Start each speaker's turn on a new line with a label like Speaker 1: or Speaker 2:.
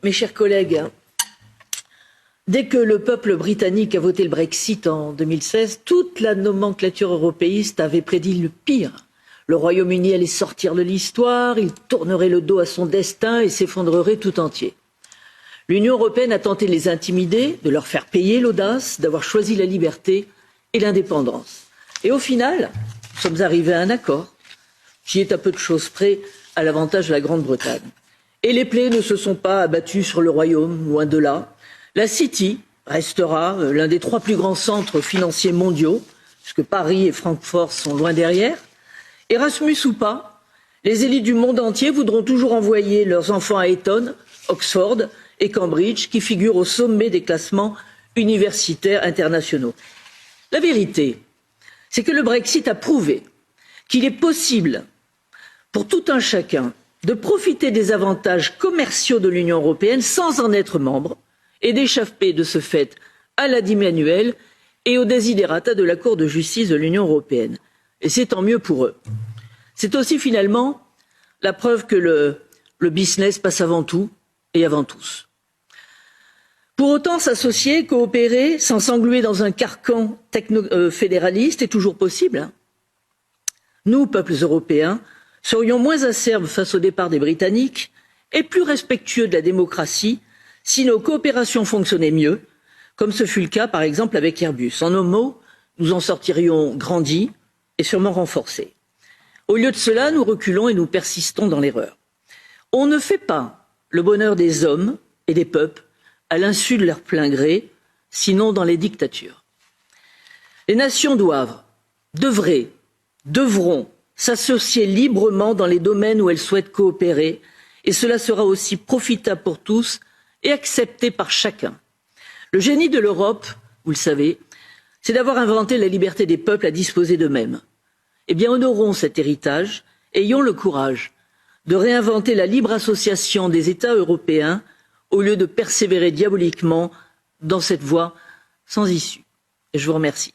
Speaker 1: Mes chers collègues, dès que le peuple britannique a voté le Brexit en 2016, toute la nomenclature européiste avait prédit le pire. Le Royaume-Uni allait sortir de l'histoire, il tournerait le dos à son destin et s'effondrerait tout entier. L'Union européenne a tenté de les intimider, de leur faire payer l'audace, d'avoir choisi la liberté et l'indépendance. Et au final, nous sommes arrivés à un accord qui est à peu de choses près à l'avantage de la Grande-Bretagne. Et les plaies ne se sont pas abattues sur le Royaume, loin de là. La City restera l'un des 3 plus grands centres financiers mondiaux, puisque Paris et Francfort sont loin derrière. Erasmus ou pas, les élites du monde entier voudront toujours envoyer leurs enfants à Eton, Oxford et Cambridge, qui figurent au sommet des classements universitaires internationaux. La vérité, c'est que le Brexit a prouvé qu'il est possible pour tout un chacun de profiter des avantages commerciaux de l'Union européenne sans en être membre et d'échapper de ce fait à la dîme annuelle et aux desiderata de la Cour de justice de l'Union européenne. Et c'est tant mieux pour eux. C'est aussi finalement la preuve que le business passe avant tout et avant tous. Pour autant, s'associer, coopérer, sans s'engluer dans un carcan fédéraliste est toujours possible. Nous, peuples européens, serions moins acerbes face au départ des Britanniques et plus respectueux de la démocratie si nos coopérations fonctionnaient mieux, comme ce fut le cas par exemple avec Airbus. En un mot, nous en sortirions grandis et sûrement renforcés. Au lieu de cela, nous reculons et nous persistons dans l'erreur. On ne fait pas le bonheur des hommes et des peuples à l'insu de leur plein gré, sinon dans les dictatures. Les nations devront s'associer librement dans les domaines où elles souhaitent coopérer, et cela sera aussi profitable pour tous et accepté par chacun. Le génie de l'Europe, vous le savez, c'est d'avoir inventé la liberté des peuples à disposer d'eux-mêmes. Eh bien, honorons cet héritage, ayons le courage de réinventer la libre association des États européens au lieu de persévérer diaboliquement dans cette voie sans issue. Et je vous remercie.